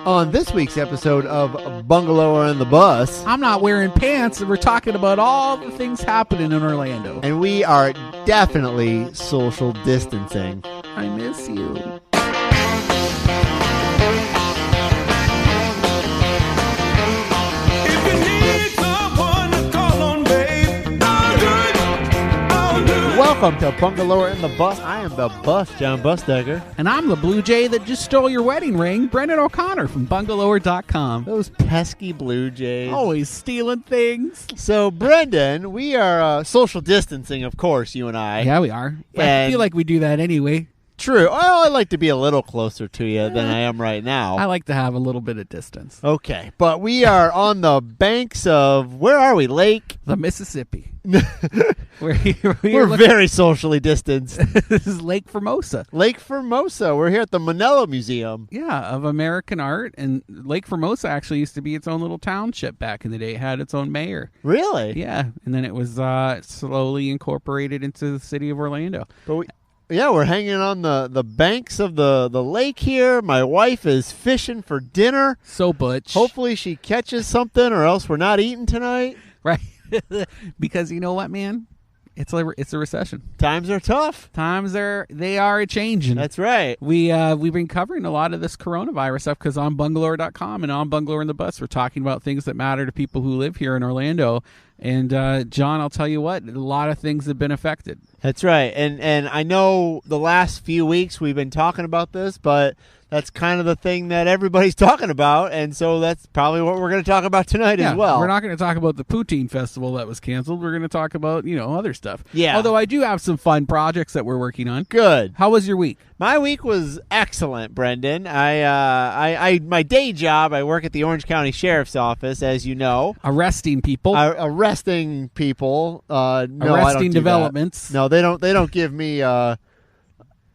On this week's episode of Bungalower and the Bus, I'm not wearing pants, and we're talking about all the things happening in Orlando. and we are definitely social distancing. I miss you. If you need someone to call on, babe, I'll do it. Welcome to Bungalower and the Bus. I am the Bus, John Busdecker. And I'm the Blue Jay that just stole your wedding ring, Brendan O'Connor from Bungalower.com. Those pesky Blue Jays. Always stealing things. So, Brendan, we are social distancing, of course, you and I. Yeah, we are. I And- feel like we do that anyway. True. Well, I like to be a little closer to you than I am right now. I like to have a little bit of distance. Okay, but we are on the banks of, where are we, Lake? The Mississippi. We're very socially distanced. This is Lake Formosa. Lake Formosa. We're here at the Mennello Museum. Yeah, of American art. And Lake Formosa actually used to be its own little township back in the day. It had its own mayor. Really? Yeah, and then it was slowly incorporated into the city of Orlando. But we're hanging on the banks of the lake here. My wife is fishing for dinner. So butch. Hopefully she catches something, or else we're not eating tonight. Right. Because you know what, man? It's a recession. Times are tough. They are a changing. That's right. We've been covering a lot of this coronavirus stuff because on Bungalower.com and on Bungalower in the Bus, we're talking about things that matter to people who live here in Orlando. And John, I'll tell you what, a lot of things have been affected. That's right. And I know the last few weeks we've been talking about this, but that's kind of the thing that everybody's talking about, and so that's probably what we're going to talk about tonight as well. We're not going to talk about the poutine festival that was canceled. We're going to talk about, other stuff. Yeah. Although I do have some fun projects that we're working on. Good. How was your week? My week was excellent, Brendan. I my day job, I work at the Orange County Sheriff's Office, as you know. Arresting people. Arresting people. No, I don't arresting do developments. that. No, they don't give me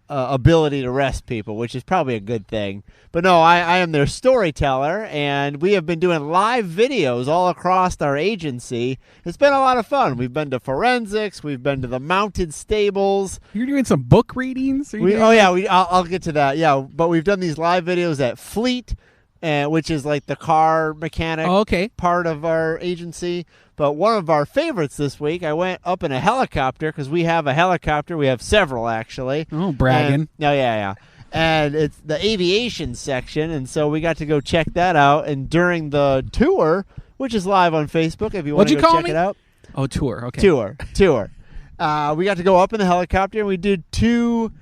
ability to arrest people, which is probably a good thing. But no, I am their storyteller, and we have been doing live videos all across our agency. It's been a lot of fun. We've been to forensics. We've been to the mounted stables. You're doing some book readings? I'll get to that. Yeah, but we've done these live videos at Fleet, which is like the car mechanic part of our agency. But one of our favorites this week, I went up in a helicopter because we have a helicopter. We have several, actually. Oh, bragging. Yeah. And it's the aviation section, and so we got to go check that out. And during the tour, which is live on Facebook if you want to go check it out. Oh, tour. Okay. Tour. We got to go up in the helicopter, and we did 2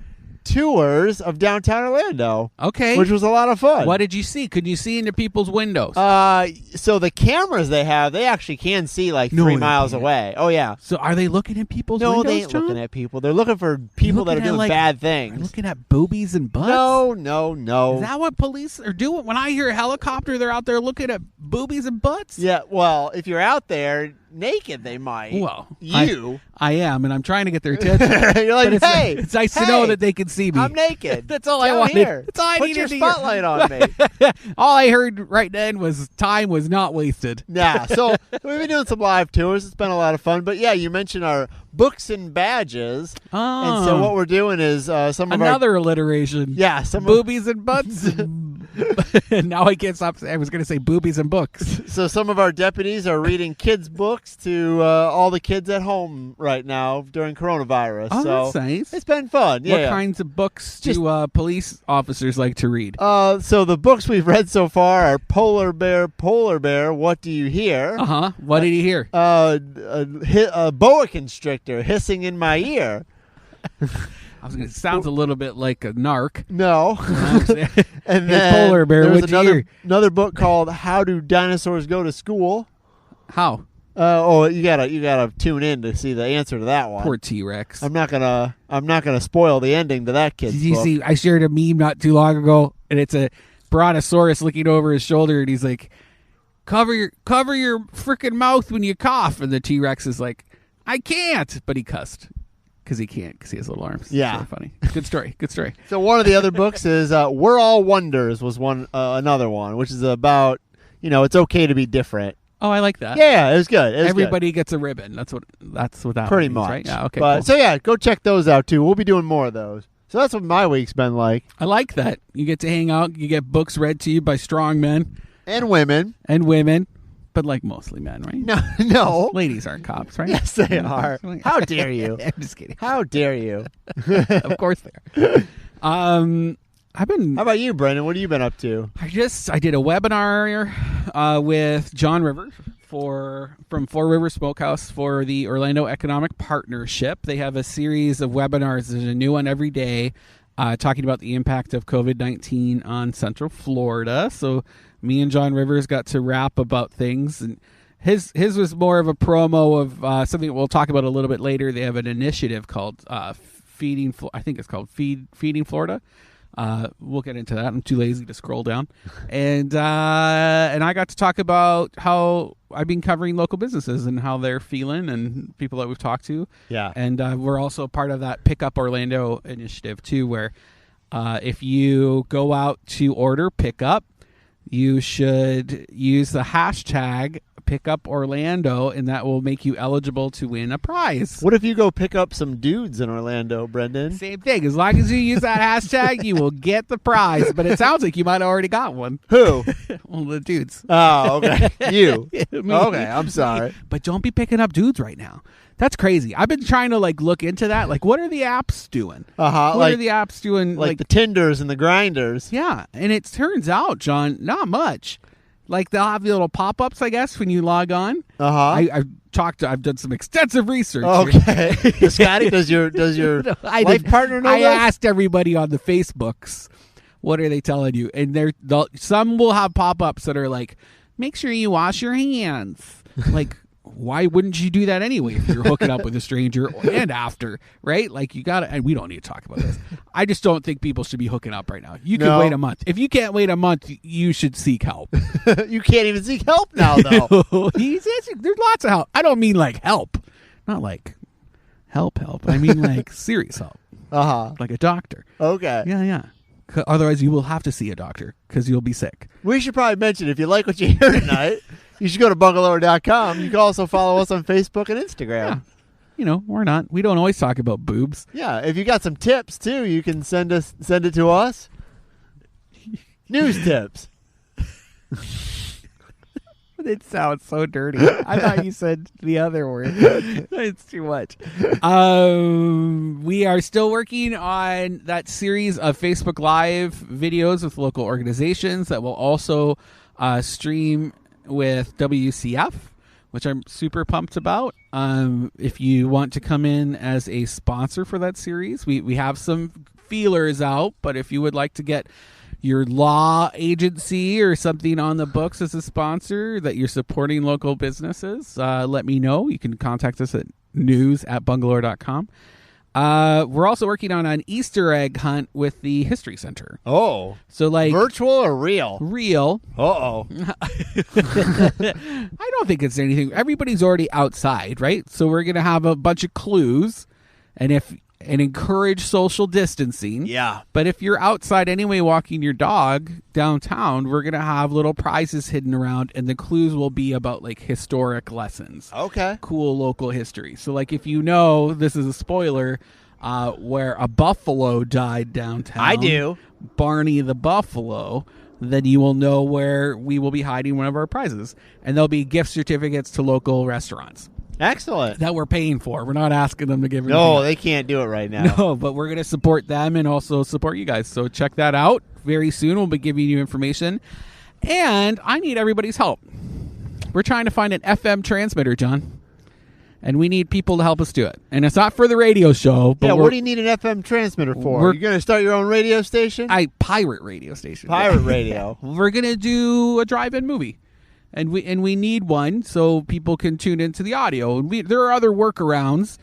tours of downtown Orlando. Okay. Which was a lot of fun. What did you see? Could you see into people's windows? So the cameras they have, they actually can see like 3 miles away. Oh, yeah. So are they looking at people's windows, No, they ain't John? looking at people. They're looking for people that are doing bad things. Looking at boobies and butts? No. Is that what police are doing? When I hear a helicopter, they're out there looking at boobies and butts? Yeah, well, if you're out there naked, they might. Well, I am, and I'm trying to get their attention. You're like, but hey, it's nice to know that they can see me. I'm naked. That's all I Down wanted. here. That's all I Put needed your to hear. spotlight on me. All I heard right then was time was not wasted. Yeah, so we've been doing some live tours. It's been a lot of fun. But yeah, you mentioned our books and badges. Oh. And so what we're doing is another alliteration. Yeah, some boobies and butts. Now I can't stop. I was going to say boobies and books. So some of our deputies are reading kids' books to all the kids at home right now during coronavirus. Oh, so that's nice. It's been fun. Yeah. What kinds of books do police officers like to read? So the books we've read so far are Polar Bear, What Do You Hear? Uh-huh. What did he hear? A boa constrictor hissing in my ear. It sounds a little bit like a narc. No. And Hey, then Polar Bear, there's what'd you hear? another book called How Do Dinosaurs Go to School? How? You gotta tune in to see the answer to that one. Poor T-Rex. I'm not gonna spoil the ending to that kid's Did you book. see? I shared a meme not too long ago, and it's a brontosaurus looking over his shoulder, and he's like, "Cover your freaking mouth when you cough." And the T-Rex is like, "I can't," but he cussed because he can't because he has little arms. Yeah. It's really funny. Good story. Good story. So one of the other books is We're All Wonders was another one, which is about it's okay to be different. Oh, I like that. Yeah, it was good. Everybody gets a ribbon. That's what that pretty means, much. right? Yeah. Okay. But cool. so yeah, go check those out too. We'll be doing more of those. So that's what my week's been like. I like that. You get to hang out. You get books read to you by strong men. And women. But like mostly men, right? No. Ladies aren't cops, right? Yes, they are. How dare you? I'm just kidding. How dare you? Of course they are. How about you, Brendan? What have you been up to? I did a webinar with John Rivers from Four Rivers Smokehouse for the Orlando Economic Partnership. They have a series of webinars. There's a new one every day talking about the impact of COVID-19 on Central Florida. So me and John Rivers got to rap about things, and his was more of a promo of something that we'll talk about a little bit later. They have an initiative called Feeding Florida. We'll get into that. I'm too lazy to scroll down. And I got to talk about how I've been covering local businesses and how they're feeling and people that we've talked to. Yeah. And we're also part of that Pick Up Orlando initiative too, where if you go out to order pickup, you should use the hashtag Pick Up Orlando, and that will make you eligible to win a prize. What if you go pick up some dudes in Orlando, Brendan? Same thing. As long as you use that hashtag, you will get the prize. But it sounds like you might have already got one. Who? Well, the dudes. Oh, okay. You. Me. Okay, I'm sorry. But don't be picking up dudes right now. That's crazy. I've been trying to look into that. What are the apps doing? What are the apps doing? Like the Tinders and the Grinders. Yeah, and it turns out, John, not much. They'll have the little pop-ups, I guess, when you log on. I've done some extensive research. Okay. Scotty, does your life partner know I this? asked everybody on the Facebooks, what are they telling you? And some will have pop-ups that are like, make sure you wash your hands. Why wouldn't you do that anyway if you're hooking up with a stranger and after, right? You got to, and we don't need to talk about this. I just don't think people should be hooking up right now. You can wait a month. If you can't wait a month, you should seek help. You can't even seek help now, though. There's lots of help. I don't mean help. Not help. I mean serious help. Like a doctor. Okay. Yeah. Otherwise, you will have to see a doctor because you'll be sick. We should probably mention, if you like what you hear tonight, you should go to bungalower.com. You can also follow us on Facebook and Instagram. Yeah. We're not. We don't always talk about boobs. Yeah. If you got some tips, too, you can send it to us. News tips. It sounds so dirty. I thought you said the other word. It's too much. We are still working on that series of Facebook Live videos with local organizations that will also stream with WCF, which I'm super pumped about. If you want to come in as a sponsor for that series, we have some feelers out, but if you would like to get your law agency or something on the books as a sponsor that you're supporting local businesses, let me know. You can contact us at news@bungalower.com. We're also working on an Easter egg hunt with the History Center. Oh. So virtual or real? Real. Uh-oh. I don't think it's anything. Everybody's already outside, right? So we're going to have a bunch of clues and encourage social distancing. Yeah. But if you're outside anyway walking your dog downtown, we're going to have little prizes hidden around, and the clues will be about historic lessons. Okay. Cool local history. So if this is a spoiler, where a buffalo died downtown. I do. Barney the buffalo. Then you will know where we will be hiding one of our prizes. And there'll be gift certificates to local restaurants. Excellent. That we're paying for. We're not asking them to give anything. No, they can't do it right now. No, but we're going to support them and also support you guys. So check that out. Very soon we'll be giving you information. And I need everybody's help. We're trying to find an FM transmitter, John. And we need people to help us do it. And it's not for the radio show. But what do you need an FM transmitter for? You're going to start your own radio station? Pirate radio station. Pirate radio. We're going to do a drive-in movie. And we need one so people can tune into the audio. And there are other workarounds,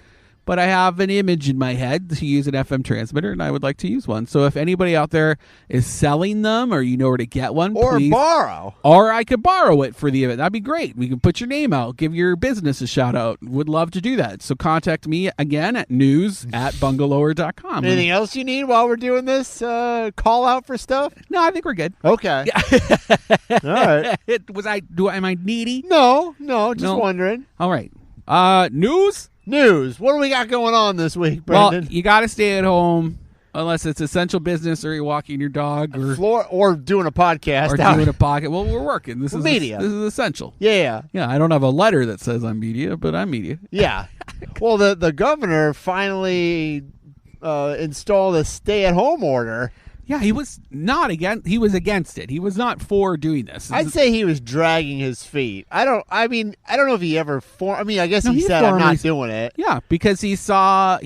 but I have an image in my head to use an FM transmitter, and I would like to use one. So if anybody out there is selling them, or you know where to get one, or please, borrow, or I could borrow it for the event, that'd be great. We can put your name out, give your business a shout out. Would love to do that. So contact me again at news@bungalower.com. Anything else you need while we're doing this call out for stuff? No, I think we're good. Okay. All right. Am I needy? No, just wondering. All right. News. What do we got going on this week, Brendan? Well, you got to stay at home. Unless it's essential business or you're walking your dog or doing a podcast. Or doing a pocket. Well, we're working. This is media. This is essential. Yeah. Yeah, I don't have a letter that says I'm media, but I'm media. Yeah. Well, the governor finally installed a stay-at-home order. Yeah, he was he was against it. He was not for doing this. I'd say he was dragging his feet. I don't know if he ever I guess he said I'm not doing it. Yeah, because he saw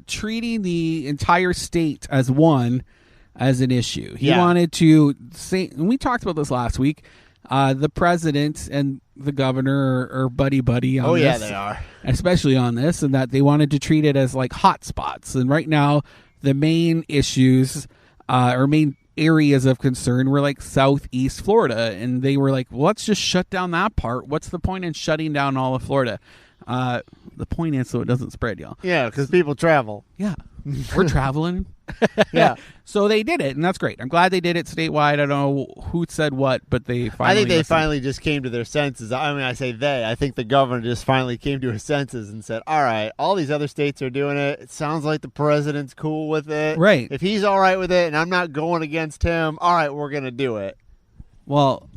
treating the entire state as an issue. He wanted to say, and we talked about this last week, the president and the governor are buddy on this. Oh yeah, they are. Especially on this, and that they wanted to treat it as like hot spots. And right now the main issues or main areas of concern were like southeast Florida, and they were like, well, let's just shut down that part. What's the point in shutting down all of Florida? The point is so it doesn't spread, y'all. Yeah, because people travel. Yeah, we're traveling. Yeah. So they did it, and that's great. I'm glad they did it statewide. I don't know who said what, but they finally... I think they finally just came to their senses. I mean, I say they. I think the governor just finally came to his senses and said, all right, all these other states are doing it. It sounds like the president's cool with it. Right. If he's all right with it and I'm not going against him, all right, we're going to do it. Well...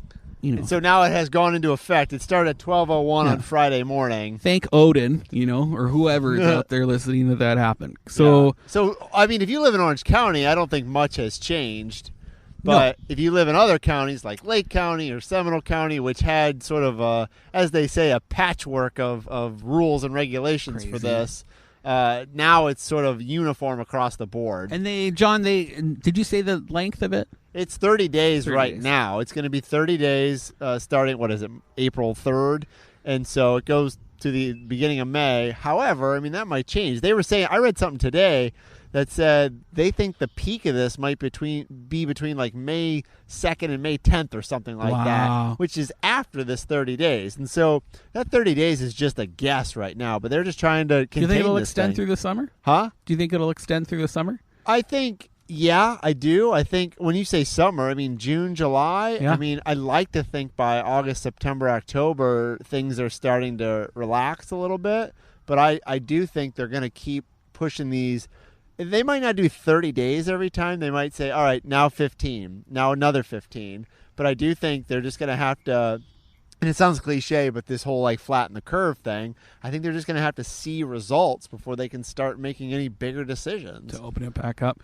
And so now it has gone into effect. It started at 12:01 on Friday morning. Thank Odin, or whoever is out there listening that happened. So, I mean, if you live in Orange County, I don't think much has changed. But if you live in other counties like Lake County or Seminole County, which had sort of, as they say, a patchwork of rules and regulations for this, now it's sort of uniform across the board. And did you say the length of it? It's 30 days 30 right days. now. It's going to be 30 days starting, April 3rd. And so it goes to the beginning of May. However, I mean, that might change. They were saying, I read something today that said they think the peak of this might be between like May 2nd and May 10th or something like that, which is after this 30 days. And so that 30 days is just a guess right now, but they're just trying to contain this. Do you think it'll extend through the summer? Huh? Do you think it'll extend through the summer? I think... Yeah, I do. I think when you say summer, I mean June, July. Yeah. I mean, I like to think by August, September, October, things are starting to relax a little bit. But I do think they're going to keep pushing these. They might not do 30 days every time. They might say, all right, now 15, now another 15. But I do think they're just going to have to, and it sounds cliche, but this whole like flatten the curve thing, I think they're just going to have to see results before they can start making any bigger decisions. To open it back up.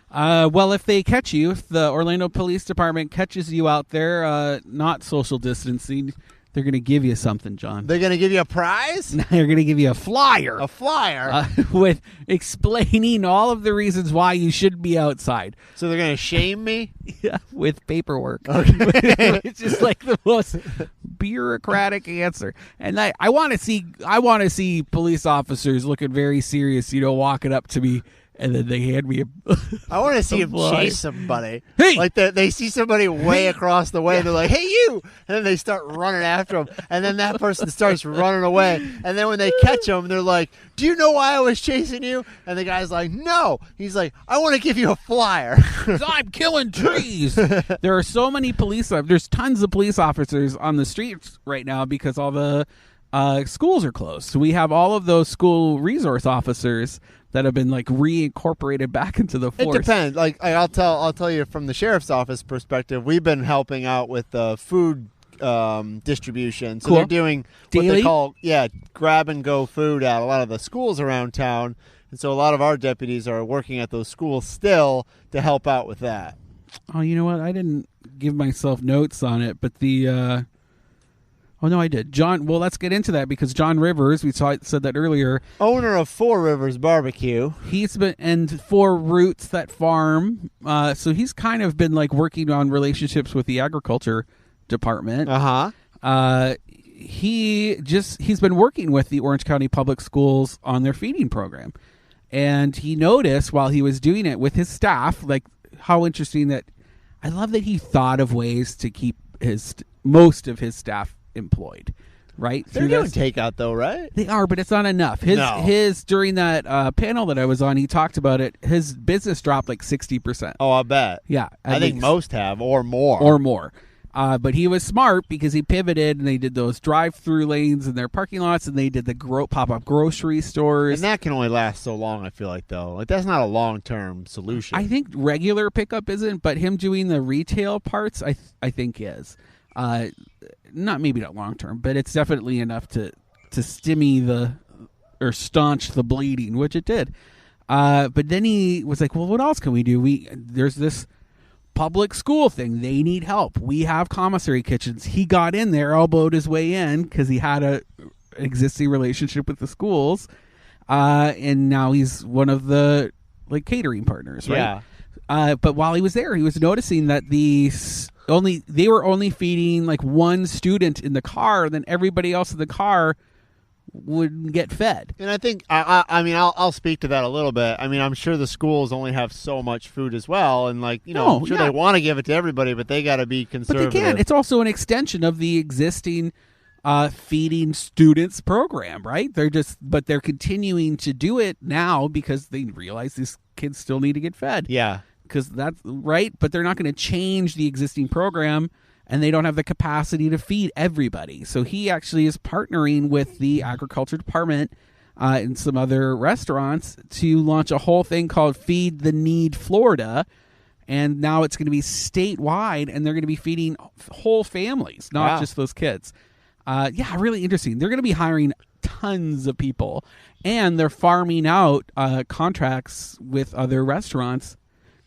Well, if they catch you, if the Orlando Police Department catches you out there not social distancing, they're going to give you something, John. They're going to give you a prize? They're going to give you a flyer. A flyer? With explaining all of the reasons why you should be outside. So they're going to shame me? Yeah, with paperwork. Okay. It's just like the most bureaucratic answer. And I want to see police officers looking very serious, walking up to me. And then they hand me I want to see him chase somebody. Hey! Like they see somebody way across the way, and they're like, hey, you! And then they start running after him. And then that person starts running away. And then when they catch him, they're like, do you know why I was chasing you? And the guy's like, no. He's like, I want to give you a flyer. I'm killing trees. There are so many there's tons of police officers on the streets right now because all the schools are closed. So we have all of those school resource officers that have been like reincorporated back into the force. It depends. Like I'll tell you from the sheriff's office perspective, we've been helping out with food distribution. So Cool. they're doing Daily? what they call grab and go food at a lot of the schools around town. And so a lot of our deputies are working at those schools still to help out with that. Oh, you know what? I didn't give myself notes on it, but oh, no, I did. Well, let's get into that because John Rivers, said that earlier. Owner of Four Rivers Barbecue. He's been, and Four Roots, that farm. So he's kind of been like working on relationships with the agriculture department. He's been working with the Orange County Public Schools on their feeding program. And he noticed while he was doing it with his staff, like how interesting that I love that he thought of ways to keep most of his staff employed, right? They're doing takeout though, right? They are, but it's not enough. His during that panel that I was on, he talked about it. His business dropped like 60%. Oh, I bet. Yeah, I think most have or more. But he was smart because he pivoted, and they did those drive-through lanes in their parking lots, and they did the pop-up grocery stores. And that can only last so long, I feel like, though. Like, that's not a long-term solution. I think regular pickup isn't, but him doing the retail parts, I think is. Maybe not long-term, but it's definitely enough to staunch the bleeding, which it did. But then he was like, well, what else can we do? There's this public school thing. They need help. We have commissary kitchens. He got in there, elbowed his way in because he had an existing relationship with the schools. And now he's one of the catering partners, right? Yeah. But while he was there, he was noticing that they were only feeding one student in the car, and then everybody else in the car wouldn't get fed. And I think I'll speak to that a little bit. I mean, I'm sure the schools only have so much food as well, and I'm sure they want to give it to everybody, but they got to be conservative. But they can't. It's also an extension of the existing feeding students program, right? They're continuing to do it now because they realize these kids still need to get fed. Yeah. Because that's right, but they're not going to change the existing program, and they don't have the capacity to feed everybody. So he actually is partnering with the agriculture department and some other restaurants to launch a whole thing called Feed the Need Florida. And now it's going to be statewide, and they're going to be feeding whole families, not just those kids. Really interesting. They're going to be hiring tons of people, and they're farming out contracts with other restaurants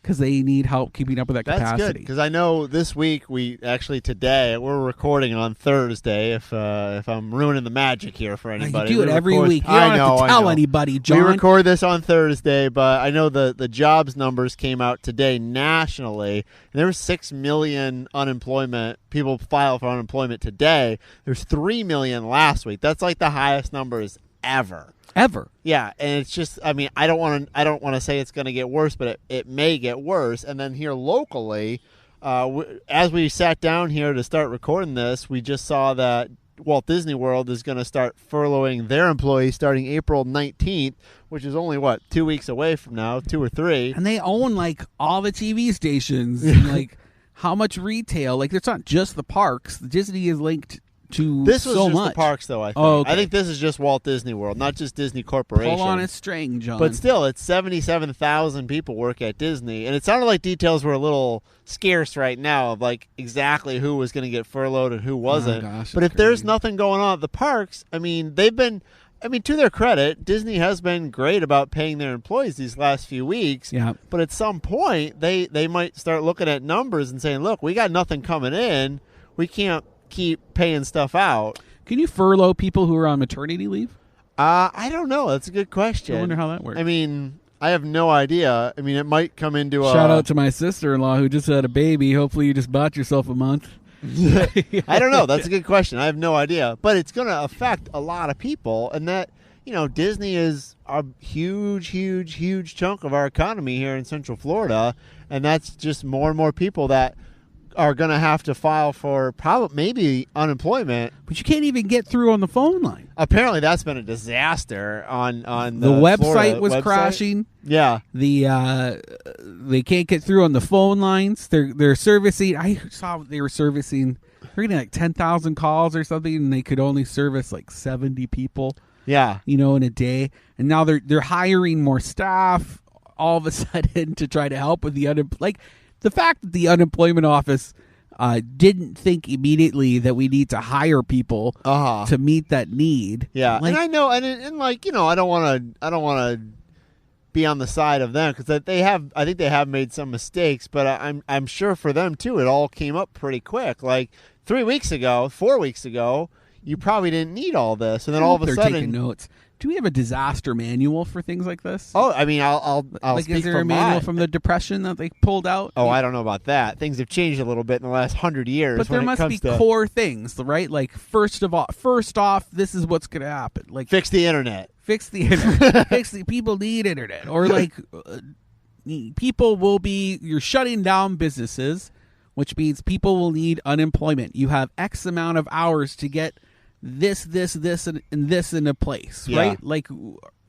because they need help keeping up with that capacity. That's good, because I know this week today we're recording on Thursday. If I'm ruining the magic here for anybody, you do it every week. You don't have to tell anybody, John. We record this on Thursday, but I know the jobs numbers came out today nationally. And there were 6 million people file for unemployment today. There's 3 million last week. That's the highest numbers ever. Yeah, and it's just, I don't want to say it's going to get worse, but it may get worse. And then here locally, as we sat down here to start recording this, we just saw that Walt Disney World is going to start furloughing their employees starting April 19th, which is only 2 weeks away from now, 2 or 3. And they own all the TV stations and how much retail. It's not just the parks. Disney is linked to this was so just much. The parks, though. I think. Oh, okay. I think this is just Walt Disney World, not just Disney Corporation. Pull on a string, John. But still, it's 77,000 people work at Disney, and it sounded like details were a little scarce right now of exactly who was going to get furloughed and who wasn't. Oh, gosh, but if there's nothing going on at the parks, they've been. To their credit, Disney has been great about paying their employees these last few weeks. Yeah. But at some point, they might start looking at numbers and saying, "Look, we got nothing coming in. We can't keep paying stuff out." Can you furlough people who are on maternity leave? I don't know. That's a good question. I wonder how that works. I have no idea. It might come into a... Shout out to my sister-in-law who just had a baby. Hopefully you just bought yourself a month. I don't know. That's a good question. I have no idea. But it's going to affect a lot of people, and that, Disney is a huge, huge, huge chunk of our economy here in Central Florida, and that's just more and more people that are going to have to file for maybe unemployment. But you can't even get through on the phone line. Apparently that's been a disaster on the website Florida was website. Crashing. Yeah. They can't get through on the phone lines. They're servicing. I saw they were servicing. They're getting 10,000 calls or something, and they could only service 70 people. Yeah. In a day. And now they're hiring more staff all of a sudden to try to help with the unemployment. The fact that the unemployment office didn't think immediately that we need to hire people to meet that need. Yeah, and I know, and I don't want to be on the side of them because I think they have made some mistakes, but I'm sure for them too, it all came up pretty quick. 4 weeks ago, you probably didn't need all this, and then all of a sudden, they're taking notes. Do we have a disaster manual for things like this? Oh, I'll speak is there from a manual that. from the Depression that they pulled out? Oh, I don't know about that. Things have changed a little bit in the last 100 years. But there must be core things, right? First off, this is what's going to happen. Fix the internet. Fix the internet. People need internet, or people will be. You're shutting down businesses, which means people will need unemployment. You have X amount of hours to get this, and this in a place, right?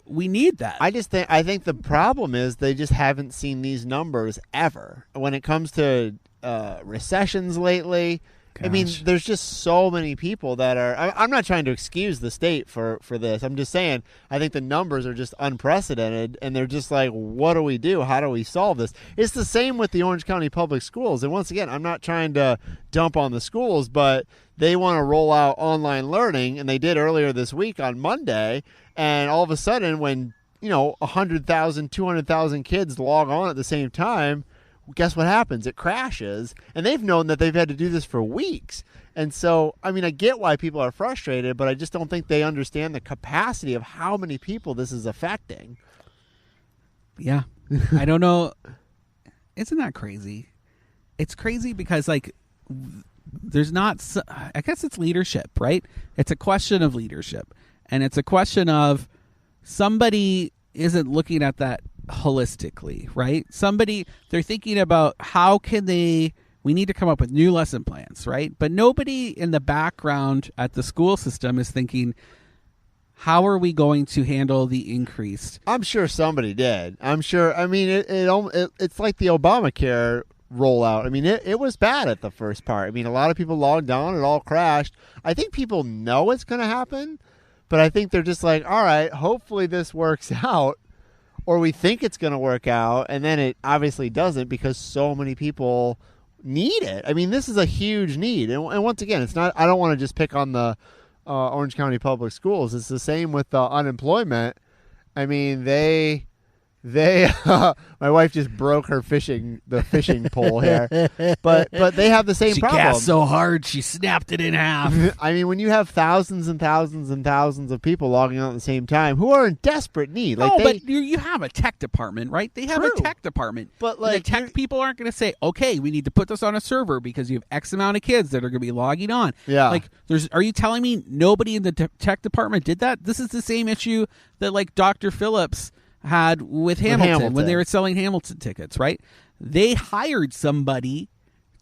We need that. I think the problem is they just haven't seen these numbers ever. When it comes to recessions lately, I mean, there's just so many people that are. I'm not trying to excuse the state for this. I'm just saying I think the numbers are just unprecedented, and they're just like, what do we do? How do we solve this? It's the same with the Orange County Public Schools. And once again, I'm not trying to dump on the schools, but they want to roll out online learning, and they did earlier this week on Monday. And all of a sudden, when 100,000, 200,000 kids log on at the same time, guess what happens? It crashes. And they've known that they've had to do this for weeks. And so, I mean, I get why people are frustrated, but I just don't think they understand the capacity of how many people this is affecting. Yeah. I don't know. Isn't that crazy? It's crazy because, like, there's not, I guess it's leadership, right? It's a question of leadership. And it's a question of somebody isn't looking at that holistically, right? They're thinking about how can we need to come up with new lesson plans, right? But nobody in the background at the school system is thinking, how are we going to handle the increased? I'm sure somebody did. I'm sure. I mean, it's like the Obamacare rollout. I mean, it was bad at the first part. I mean, a lot of people logged on. It all crashed. I think people know it's going to happen, but I think they're just like, all right, hopefully this works out, or we think it's going to work out, and then it obviously doesn't because so many people need it. I mean, this is a huge need. And once again, it's not. I don't want to just pick on the Orange County Public Schools. It's the same with unemployment. I mean, my wife just broke her fishing pole here, but they have the same problem. She cast so hard she snapped it in half. I mean, when you have thousands and thousands and thousands of people logging on at the same time who are in desperate need, but you have a tech department, right? They have a tech department, but the tech people aren't going to say, "Okay, we need to put this on a server because you have X amount of kids that are going to be logging on." Yeah, like are you telling me nobody in the tech department did that? This is the same issue that like Dr. Phillips had with Hamilton when they were selling Hamilton tickets, right? They hired somebody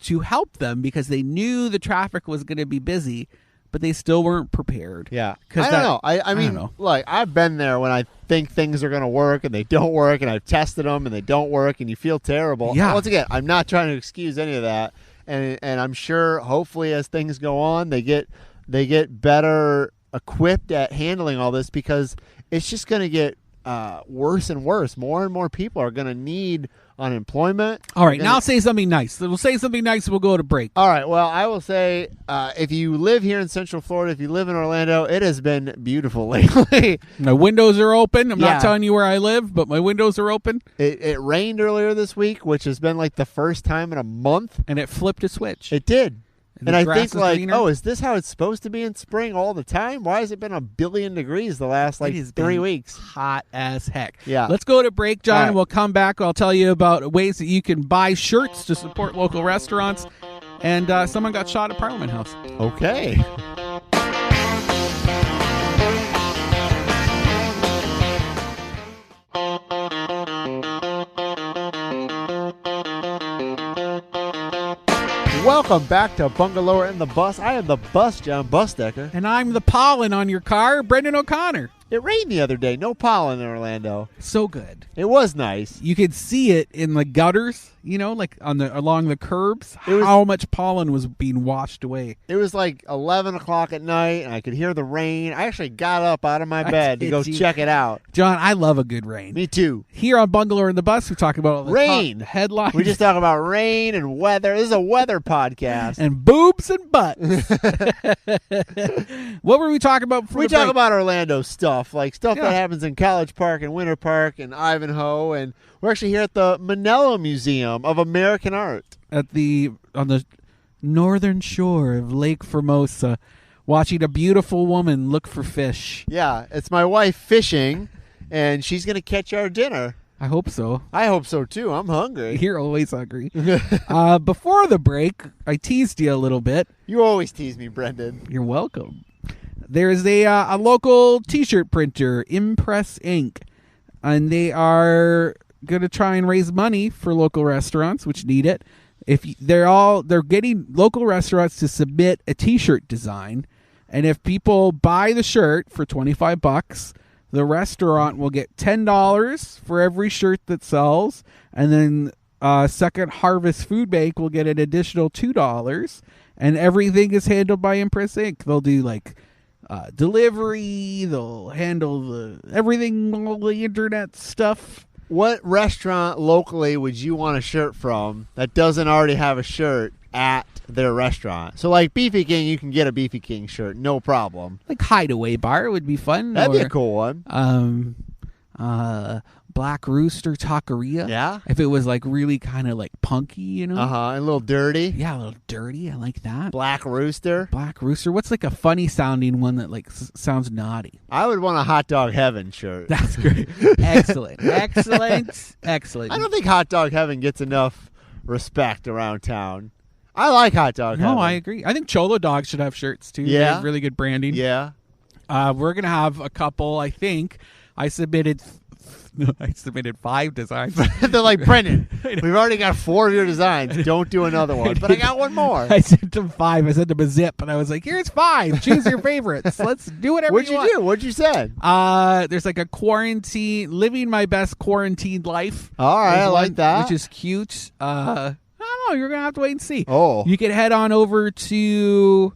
to help them because they knew the traffic was going to be busy, but they still weren't prepared. Yeah. I don't know. I mean, like, I've been there when I think things are going to work and they don't work, and I've tested them and they don't work, and you feel terrible. Yeah. Once again, I'm not trying to excuse any of that, and I'm sure hopefully as things go on, they get better equipped at handling all this, because it's just going to get worse and worse. More and more people are going to need unemployment. All right, now say something nice. We'll say something nice and we'll go to break. All right, well, I will say if you live here in Central Florida, if you live in Orlando, it has been beautiful lately. My windows are open. I'm not telling you where I live, but my windows are open. It rained earlier this week, which has been like the first time in a month. And it flipped a switch. It did. And I think, like, greener. Is this how it's supposed to be in spring all the time? Why has it been 1 billion degrees the last, 3 weeks? Hot as heck. Yeah. Let's go to break, John. Right. We'll come back. I'll tell you about ways that you can buy shirts to support local restaurants. And someone got shot at Parliament House. Okay. Welcome back to Bungalower and the Bus. I am the bus, John Busdecker. And I'm the pollen on your car, Brendan O'Connor. It rained the other day. No pollen in Orlando. So good. It was nice. You could see it in the gutters, like along the curbs, how much pollen was being washed away. It was like 11 o'clock at night, and I could hear the rain. I actually got up out of my bed to go check it out. John, I love a good rain. Me too. Here on Bungalower and the Bus, we talk about all the rain headlines. We just talk about rain and weather. This is a weather podcast. And boobs and butts. What were we talking about before we the break? talk about Orlando stuff, like stuff that happens in College Park and Winter Park and Ivanhoe, and we're actually here at the Mennello Museum of American Art on the northern shore of Lake Formosa, watching a beautiful woman look for fish. Yeah, it's my wife fishing, and she's going to catch our dinner. I hope so. I hope so too. I'm hungry. You're always hungry. Before the break, I teased you a little bit. You always tease me, Brendan. You're welcome. There's a local T-shirt printer, Impress Inc., and they are going to try and raise money for local restaurants which need it. They're getting local restaurants to submit a T-shirt design, and if people buy the shirt for $25, the restaurant will get $10 for every shirt that sells, and then Second Harvest Food Bank will get an additional $2, and everything is handled by Impress Inc. They'll do like delivery. They'll handle everything, all the internet stuff. What restaurant locally would you want a shirt from that doesn't already have a shirt at their restaurant? So like Beefy King, you can get a Beefy King shirt, no problem. Like Hideaway Bar would be fun. That'd be a cool one. Black Rooster Taqueria. Yeah. If it was like really kind of like punky, you know. And a little dirty. Yeah, a little dirty. I like that. Black Rooster. Black Rooster. What's like a funny sounding one that like sounds naughty? I would want a Hot Dog Heaven shirt. That's great. Excellent. Excellent. I don't think Hot Dog Heaven gets enough respect around town. I like Hot Dog Heaven. No, I agree. I think Cholo Dogs should have shirts too. Yeah. They have really good branding. Yeah. We're gonna have a couple. I think I submitted 5 designs. They're like, Brendan, we've already got 4 of your designs. Don't do another one. But I got one more. I sent them 5. I sent them a zip, and I was like, here's 5. Choose your favorites. Let's do whatever What'd you you want. do? What'd you say? There's like a living my best quarantined life. All right, I like that. Which is cute. I don't know. You're going to have to wait and see. Oh. You can head on over to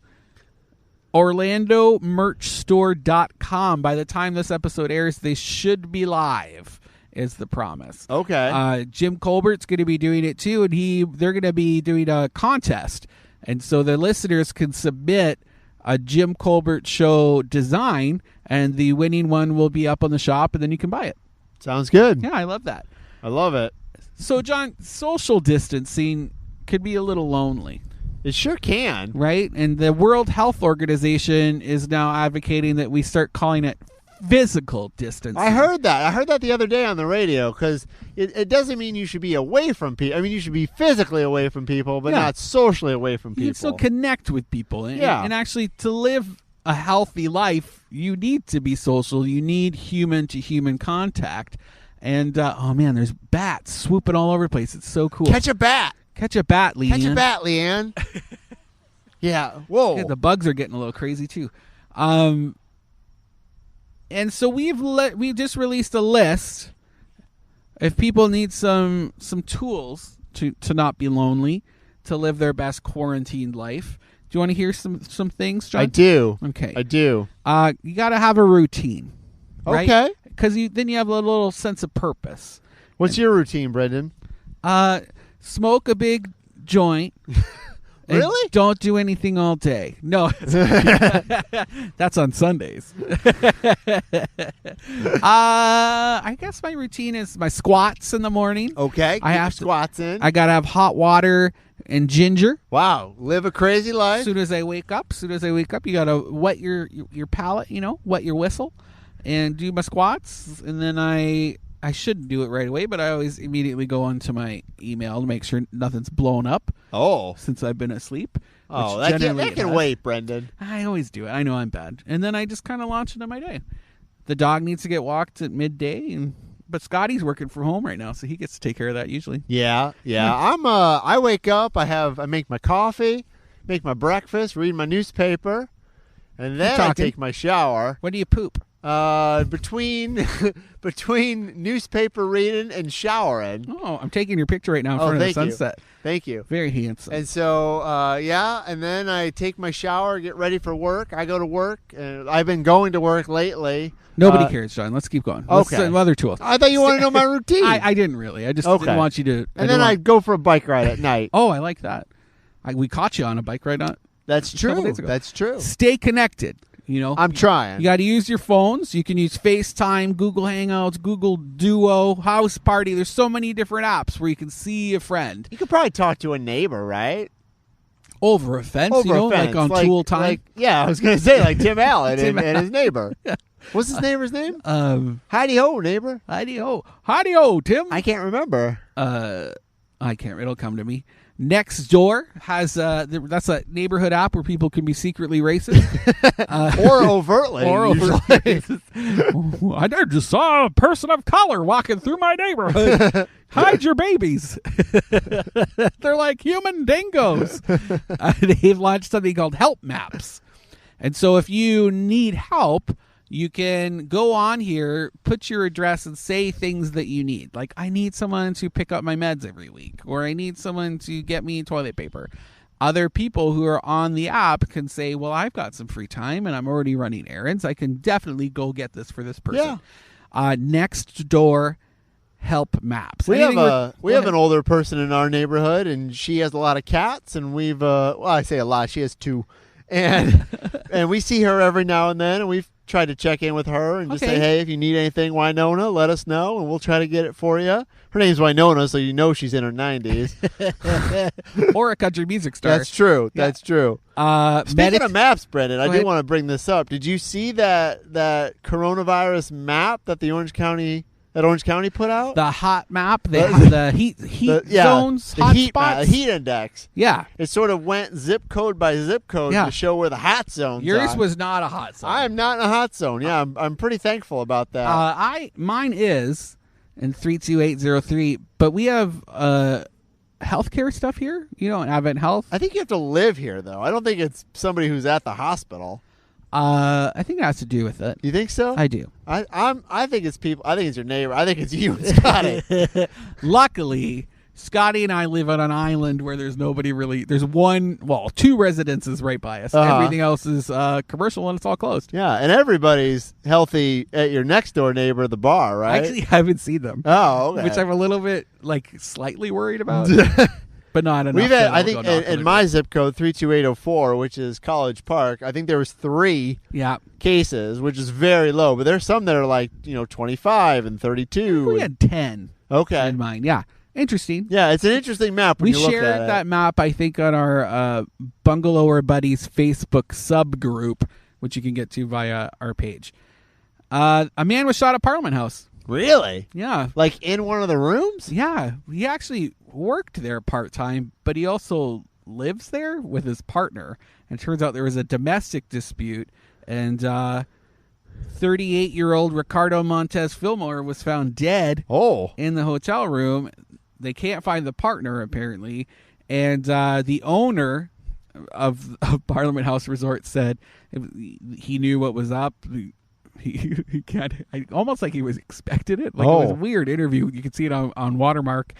OrlandoMerchStore.com. By the time this episode airs, they should be live, is the promise. Okay. Jim Colbert's going to be doing it too, and they're going to be doing a contest. And so the listeners can submit a Jim Colbert show design, and the winning one will be up on the shop, and then you can buy it. Sounds good. Yeah, I love that. I love it. So, John, social distancing could be a little lonely. It sure can. Right? And the World Health Organization is now advocating that we start calling it physical distancing. I heard that. I heard that the other day on the radio, because it doesn't mean you should be away from people. I mean, you should be physically away from people, but not socially away from people. You can still connect with people. And actually, to live a healthy life, you need to be social. You need human-to-human contact. And, oh, man, there's bats swooping all over the place. It's so cool. Catch a bat. Catch a bat, Leanne. Catch a bat, Leanne. Yeah. Whoa. Yeah, the bugs are getting a little crazy, too. And so we've just released a list. If people need some tools to not be lonely, to live their best quarantined life. Do you want to hear some things, John? I do. Okay. I do. You got to have a routine. Right? Okay. Because then you have a little sense of purpose. What's your routine, Brendan? Smoke a big joint. Really? Don't do anything all day. No. That's on Sundays. I guess my routine is my squats in the morning. Okay. I have squats in. I got to have hot water and ginger. Wow. Live a crazy life. As soon as I wake up, you got to wet your palate, wet your whistle, and do my squats. And then I shouldn't do it right away, but I always immediately go onto my email to make sure nothing's blown up. Oh. Since I've been asleep. Oh, that can wait, Brendan. I always do it. I know I'm bad. And then I just kind of launch into my day. The dog needs to get walked at midday, but Scotty's working from home right now, so he gets to take care of that usually. Yeah. I wake up, I make my coffee, make my breakfast, read my newspaper, and then I take my shower. When do you poop? Between newspaper reading and showering. Oh, I'm taking your picture right now in front of the sunset. Thank you. Very handsome. And so, and then I take my shower, get ready for work. I go to work, and I've been going to work lately. Nobody cares, John. Let's keep going. Okay. Let's other tools. I thought you wanted to know my routine. I didn't really. I just didn't want you to. And then I go for a bike ride at night. Oh, I like that. We caught you on a bike ride. That's true. That's true. Stay connected. I'm trying. You got to use your phones. You can use FaceTime, Google Hangouts, Google Duo, House Party. There's so many different apps where you can see a friend. You could probably talk to a neighbor, right? Over a fence, like on Tool Time. I was going to say, like Tim Allen and his neighbor. Yeah. What's his neighbor's name? Howdy ho, neighbor. Howdy ho, Tim. I can't remember. I can't. It'll come to me. Nextdoor has that's a neighborhood app where people can be secretly racist, or overtly. I just saw a person of color walking through my neighborhood. Hide your babies. They're like human dingoes. They've launched something called Help Maps, and so if you need help, You can go on here, put your address, and say things that you need. Like, I need someone to pick up my meds every week, or I need someone to get me toilet paper. Other people who are on the app can say, well, I've got some free time and I'm already running errands. I can definitely go get this for this person. Yeah. Next door help maps. We have an older person in our neighborhood, and she has a lot of cats, and we've I say a lot. She has 2, and and we see her every now and then, and we've tried to check in with her and just say, hey, if you need anything, Winona, let us know, and we'll try to get it for you. Her name's Winona, so you know she's in her 90s. Or a country music star. That's true. Yeah. That's true. Speaking of maps, Brendan, I do want to bring this up. Did you see that coronavirus map that Orange County put out? The hot map, the heat zones, the hot heat spots. The heat index. Yeah. It sort of went zip code by zip code to show where the hot zones Yours are. was not a hot zone. I am not in a hot zone. Yeah, I'm pretty thankful about that. Mine is in 32803, but we have healthcare stuff here, in Advent Health. I think you have to live here, though. I don't think it's somebody who's at the hospital. I think it has to do with it. You think so? I do. I think it's people. I think it's your neighbor. I think it's you and Scotty. Luckily, Scotty and I live on an island where there's nobody really. There's 2 residences right by us. Everything else is commercial and it's all closed. Yeah, and everybody's healthy at your next door neighbor, the bar, right? Actually, I haven't seen them. Oh, okay. Which I'm a little bit slightly worried about. But not enough. We've had, I think, in my zip code 32804, which is College Park, I think there was 3 cases, which is very low. But there's some that are 25 and 32. We had 10. Okay. In mine, yeah. Interesting. Yeah, it's an interesting map. When we you look shared at it. that map, I think, on our Bungalower Buddies Facebook subgroup, which you can get to via our page. A man was shot at Parliament House. Really? Yeah. In one of the rooms? Yeah. He actually worked there part-time, but he also lives there with his partner. And it turns out there was a domestic dispute, and 38-year-old Ricardo Montez Fillmore was found dead in the hotel room. They can't find the partner, apparently. And the owner of Parliament House Resort said he knew what was up. He almost like he was expecting it. It was a weird interview. You can see it on Watermark.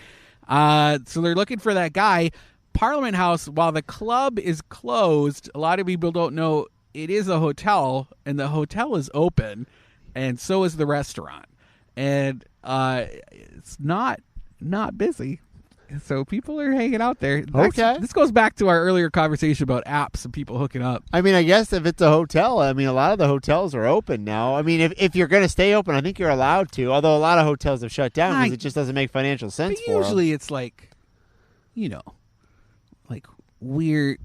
So they're looking for that guy. Parliament House, while the club is closed, a lot of people don't know it is a hotel, and the hotel is open, and so is the restaurant. And it's not busy. So people are hanging out there. Okay. This goes back to our earlier conversation about apps and people hooking up. I mean, I guess if it's a hotel, a lot of the hotels are open now. I mean, if you're going to stay open, I think you're allowed to, although a lot of hotels have shut down because it just doesn't make financial sense for them. Usually it's weird,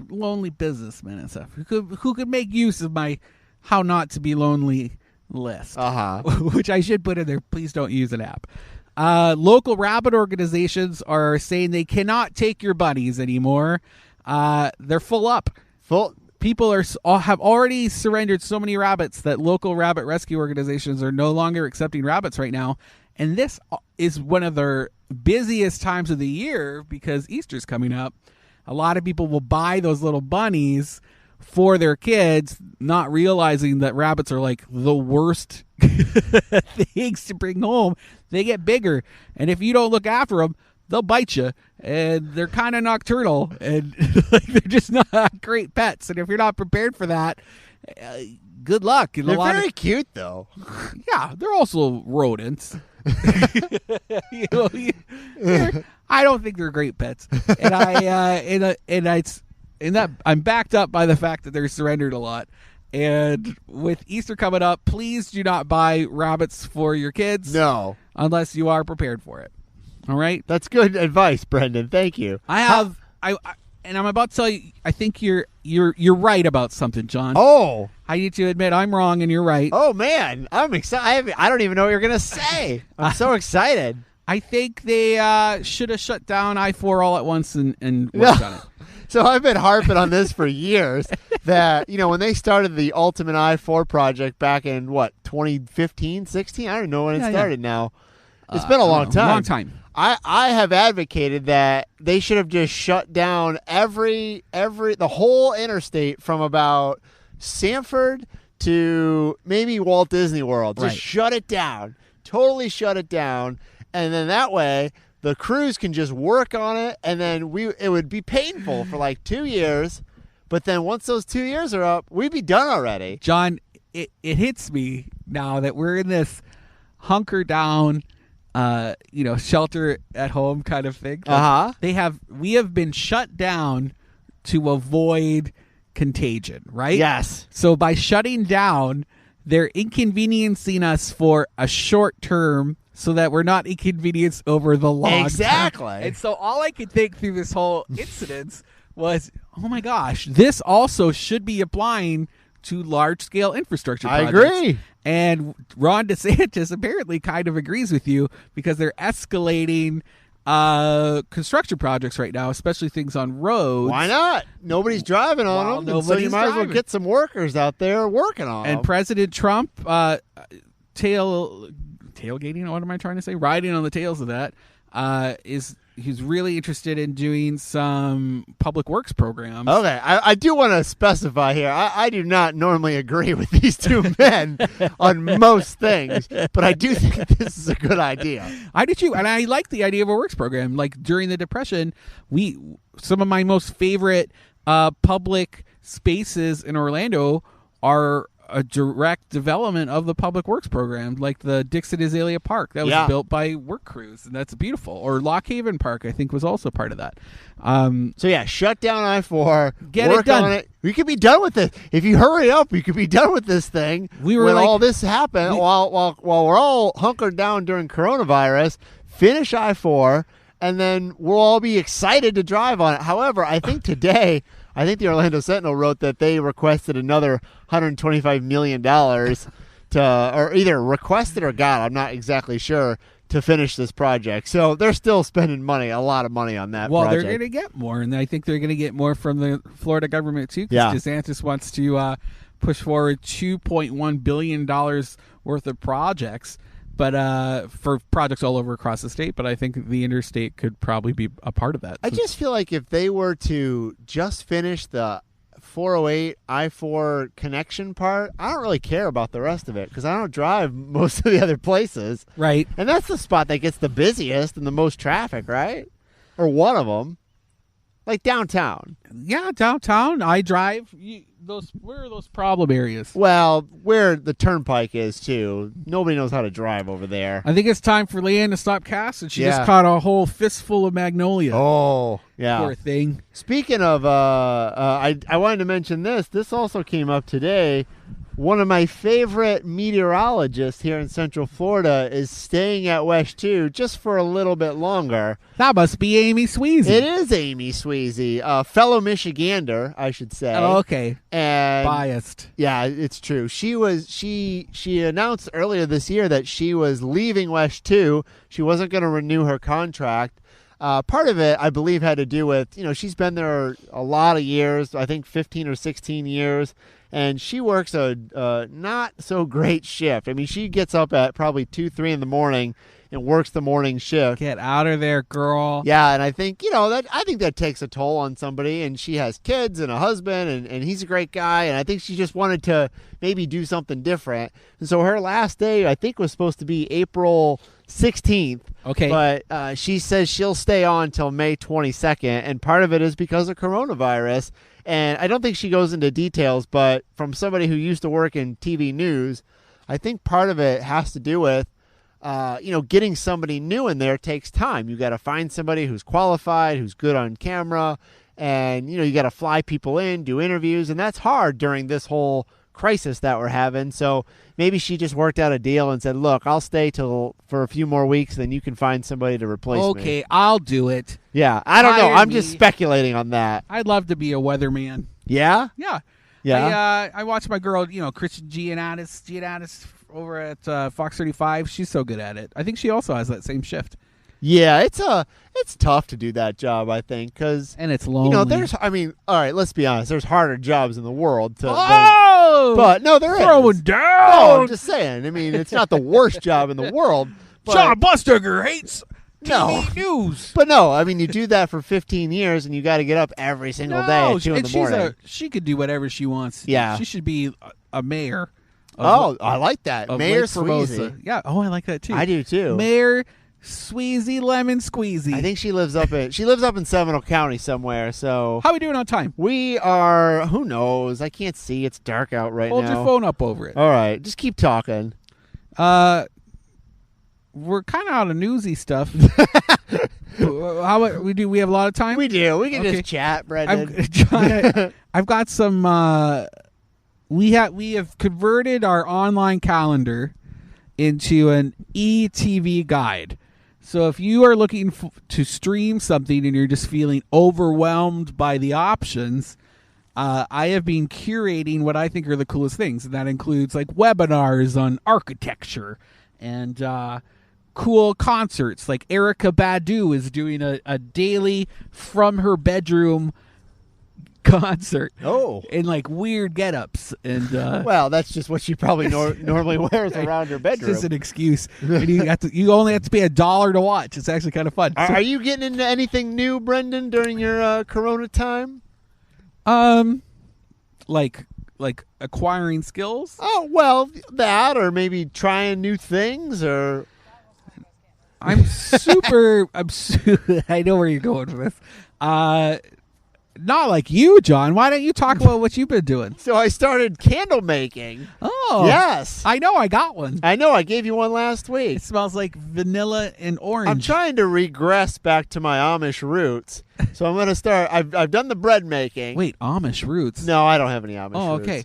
lonely businessmen and stuff who could make use of my how not to be lonely list, which I should put in there. Please don't use an app. Local rabbit organizations are saying they cannot take your buddies anymore. They're full up. People have already surrendered so many rabbits that local rabbit rescue organizations are no longer accepting rabbits right now. And this is one of their busiest times of the year because Easter's coming up. A lot of people will buy those little bunnies for their kids, not realizing that rabbits are the worst things to bring home. They get bigger, and if you don't look after them, they'll bite you, and they're kind of nocturnal, and they're just not great pets. And if you're not prepared for that, good luck. They're very cute, though. Yeah, they're also rodents. I don't think they're great pets, and I'm backed up by the fact that they're surrendered a lot. And with Easter coming up, please do not buy rabbits for your kids. No, unless you are prepared for it. All right, that's good advice, Brendan. Thank you. I'm about to tell you. I think you're right about something, John. Oh, I need to admit I'm wrong and you're right. Oh man, I'm excited. I don't even know what you're gonna say. I'm so excited. I think they should have shut down I-4 all at once and worked on it. So I've been harping on this for years that, when they started the Ultimate I-4 project back in, 2015, 16? I don't know when it started now. It's been a long time. Long time. I have advocated that they should have just shut down the whole interstate from about Sanford to maybe Walt Disney World. Just shut it down. Totally shut it down. And then that way the crews can just work on it, and then it would be painful for like 2 years. But then once those 2 years are up, we'd be done already. John, it hits me now that we're in this hunker down, shelter at home kind of thing. We have been shut down to avoid contagion, right? Yes. So by shutting down, they're inconveniencing us for a short term so that we're not inconvenienced over the long Exactly. term. And so all I could think through this whole incident was, oh my gosh, this also should be applying to large-scale infrastructure projects. I agree. And Ron DeSantis apparently kind of agrees with you because they're escalating construction projects right now, especially things on roads. Why not? Nobody's driving on them, so you might as well get some workers out there working on them. And President Trump, tailgating, what am I trying to say? Riding on the tails of that, he's really interested in doing some public works programs. Okay, I do want to specify here. I do not normally agree with these two men on most things, but I do think this is a good idea. I do too, and I like the idea of a works program. Like during the Depression, some of my most favorite public spaces in Orlando are a direct development of the public works program, like the Dixon Azalea Park that was built by work crews, and that's beautiful. Or Lock Haven Park, I think, was also part of that. Shut down I-4, get work it done. on it. We could be done with it if you hurry up. We could be done with this thing. All this happened, while we're all hunkered down during coronavirus. Finish I-4, and then we'll all be excited to drive on it. However, I think today. I think the Orlando Sentinel wrote that they requested another $125 million or either requested or got, I'm not exactly sure, to finish this project. So they're still spending money, a lot of money on that project. Well, they're going to get more, and I think they're going to get more from the Florida government, too, because DeSantis wants to push forward $2.1 billion worth of projects. But for projects all over across the state, but I think the interstate could probably be a part of that. I just feel like if they were to just finish the 408 I-4 connection part, I don't really care about the rest of it because I don't drive most of the other places. Right. And that's the spot that gets the busiest and the most traffic, right? Or one of them. Like downtown. Yeah, downtown. I drive. Where are those problem areas? Well, where the turnpike is, too. Nobody knows how to drive over there. I think it's time for Leanne to stop casting. She just caught a whole fistful of magnolia. Oh, yeah. Poor thing. Speaking of, I wanted to mention this. This also came up today. One of my favorite meteorologists here in Central Florida is staying at West 2 just for a little bit longer. That must be Amy Sweezy. It is Amy Sweezy, a fellow Michigander, I should say. Oh, okay. And biased. Yeah, it's true. She announced earlier this year that she was leaving West 2. She wasn't going to renew her contract. Part of it, I believe, had to do with, she's been there a lot of years, I think 15 or 16 years. And she works a not so great shift. I mean, she gets up at probably 2, 3 in the morning and works the morning shift. Get out of there, girl. Yeah, and I think that takes a toll on somebody. And she has kids and a husband, and he's a great guy. And I think she just wanted to maybe do something different. And so her last day, I think, was supposed to be April 16th. Okay. But she says she'll stay on until May 22nd. And part of it is because of coronavirus. And I don't think she goes into details, but from somebody who used to work in TV news, I think part of it has to do with, getting somebody new in there takes time. You got to find somebody who's qualified, who's good on camera, and, you got to fly people in, do interviews, and that's hard during this whole crisis that we're having. So maybe she just worked out a deal and said, look, I'll stay for a few more weeks, then you can find somebody to replace me. Okay, I'll do it. Yeah, I don't know. I'm just speculating on that. I'd love to be a weatherman. Yeah? Yeah. I watch my girl, Kristen Giannatis over at Fox 35. She's so good at it. I think she also has that same shift. Yeah, it's tough to do that job, I think, because and it's lonely. All right, let's be honest. There's harder jobs in the world to. But no, there is. Throwing down. No, I'm just saying. I mean, it's not the worst job in the world. But Sean Bustiger hates TV news. But no, I mean, you do that for 15 years, and you got to get up every single day at 2 in the morning. She could do whatever she wants. Yeah, she should be a mayor. I like that. Mayor Lake Formosa. Sweezy. Yeah. Oh, I like that too. I do too. Mayor Sweezy Lemon Squeezy. I think she lives up in Seminole County somewhere. So how are we doing on time? we are. Who knows? I can't see. It's dark out right Hold now. your phone up over it. All right, just keep talking. We're kind of out of newsy stuff. How about we do? We have a lot of time. We do. We can Okay. just chat, Brendan. I've got some. We have converted our online calendar into an ETV guide. So if you are looking to stream something and you're just feeling overwhelmed by the options, I have been curating what I think are the coolest things, and that includes like webinars on architecture and cool concerts. Like Erykah Badu is doing a daily from her bedroom concert. In like weird get-ups. And well, that's just what she probably normally wears around her bedroom. It's just an excuse. And you only have to pay $1 to watch. It's actually kind of fun. Are you getting into anything new, Brendan, during your Corona time? Like acquiring skills? Oh, well, that, or maybe trying new things, or I know where you're going with this. Not like you, John. Why don't you talk about what you've been doing? So I started candle making. Oh. Yes. I know. I got one. I know. I gave you one last week. It smells like vanilla and orange. I'm trying to regress back to my Amish roots. So I'm going to start. I've done the bread making. Wait, Amish roots? No, I don't have any Amish roots. Okay.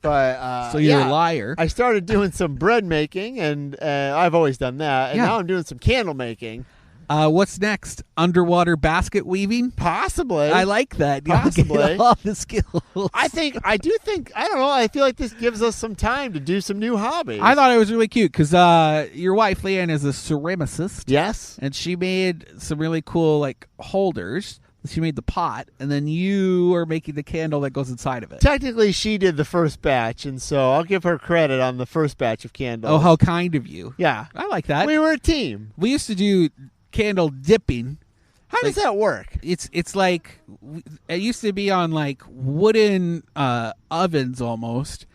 But so you're a liar. I started doing some bread making, and I've always done that. And now I'm doing some candle making. What's next? Underwater basket weaving? Possibly. I like that. Possibly. All the skills. I don't know. I feel like this gives us some time to do some new hobbies. I thought it was really cute because your wife, Leanne, is a ceramicist. Yes. And she made some really cool, like, holders. She made the pot, and then you are making the candle that goes inside of it. Technically, she did the first batch, and so I'll give her credit on the first batch of candles. Oh, how kind of you. Yeah. I like that. We were a team. We used to do candle dipping. How does that work? It's like it used to be on like wooden ovens almost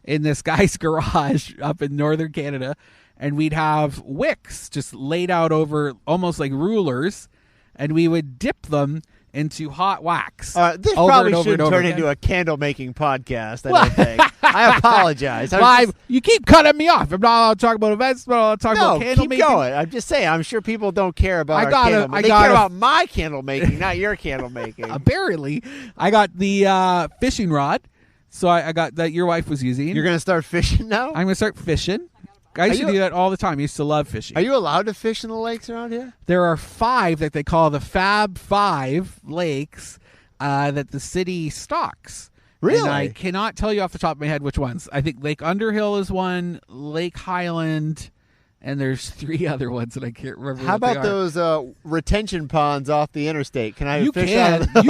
in this guy's garage up in northern Canada, and we'd have wicks just laid out over almost like rulers, and we would dip them into hot wax. This probably shouldn't turn into a candle making podcast. I don't think. I apologize. You keep cutting me off. I'm not allowed to talk about events. I'm not allowed to talk about candle keep making. going. I'm just saying. I'm sure people don't care about candle making. They care about my candle making, not your candle making. Apparently, I got the fishing rod. So I got that your wife was using. You're going to start fishing now? I'm going to start fishing. I used to do that all the time. I used to love fishing. Are you allowed to fish in the lakes around here? There are 5 that they call the Fab 5 lakes that the city stocks. Really? And I cannot tell you off the top of my head which ones. I think Lake Underhill is one, Lake Highland, and there's 3 other ones that I can't remember. How about those retention ponds off the interstate? Can I fish can. out of those?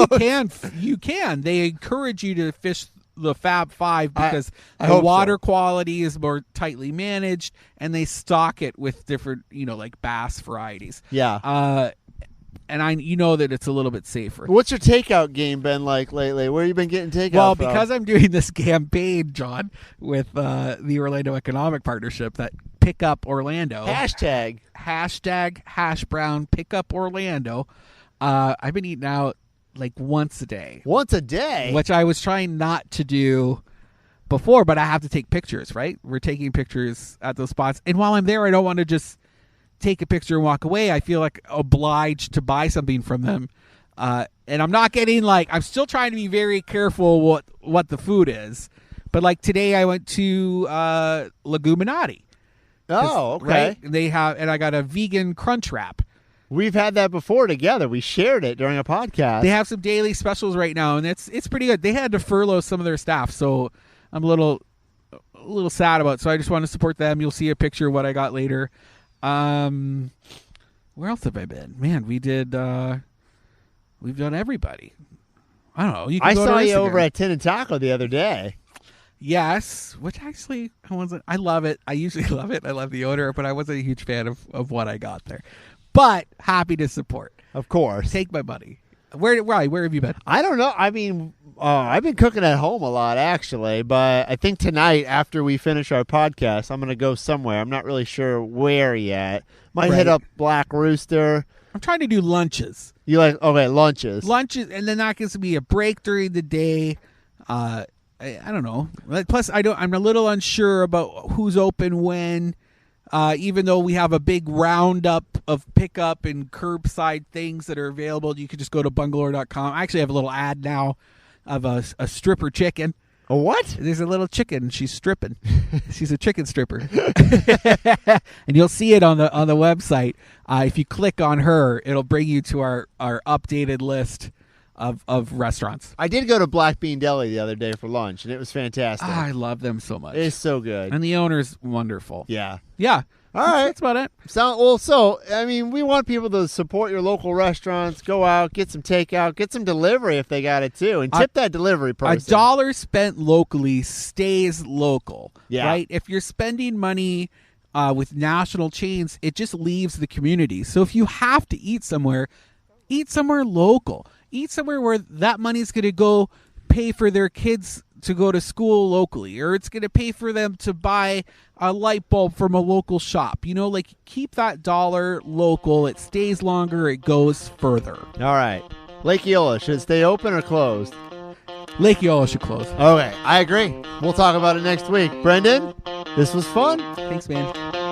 You can. They encourage you to fish the Fab 5 because I the hope water so. quality is more tightly managed, and they stock it with different, like bass varieties. Yeah. And you know that it's a little bit safer. What's your takeout game been like lately? Where have you been getting takeout Well, from? because I'm doing this campaign, John, with the Orlando Economic Partnership, that Pick Up Orlando. Hashtag Hash Brown Pick Up Orlando. I've been eating out like once a day. Once a day? Which I was trying not to do before, but I have to take pictures, right? We're taking pictures at those spots. And while I'm there, I don't want to just take a picture and walk away. I feel like obliged to buy something from them. And I'm not getting I'm still trying to be very careful what the food is. But like today I went to Leguminati. Oh, okay. Right? They have, and I got a vegan crunch wrap. We've had that before together. We shared it during a podcast. They have some daily specials right now, and it's pretty good. They had to furlough some of their staff, so I'm a little sad about it. So I just want to support them. You'll see a picture of what I got later. Where else have I been? Man, we've done everybody. I don't know. I saw you over at Tin and Taco the other day. Yes, which actually I love it. I usually love it. I love the odor, but I wasn't a huge fan of what I got there. But happy to support. Of course. Take my money. Where have you been? I don't know. I mean, I've been cooking at home a lot, actually, but I think tonight, after we finish our podcast, I'm going to go somewhere. I'm not really sure where yet. Might hit up Black Rooster. I'm trying to do lunches. You like, okay, lunches. Lunches, and then that gives me a break during the day. I don't know. Plus, I'm a little unsure about who's open when. Even though we have a big roundup of pickup and curbside things that are available, you can just go to bungalower.com. I actually have a little ad now of a stripper chicken. A what? There's a little chicken. She's stripping. She's a chicken stripper. And you'll see it on the website. If you click on her, it'll bring you to our updated list of restaurants. I did go to Black Bean Deli the other day for lunch, and it was fantastic. I love them so much. It's so good. And the owner's wonderful. Yeah. Yeah. All right. That's about it. So, I mean, we want people to support your local restaurants, go out, get some takeout, get some delivery if they got it too, and tip that delivery person. $1 spent locally stays local. Yeah. Right? If you're spending money with national chains, it just leaves the community. So if you have to eat somewhere local. Eat somewhere where that money's going to go pay for their kids to go to school locally, or it's going to pay for them to buy a light bulb from a local shop. Like keep that dollar local. It stays longer. It goes further. All right. Lake Eola, should it stay open or closed? Lake Eola should close. Okay, I agree. We'll talk about it next week. Brendan, this was fun. Thanks, man.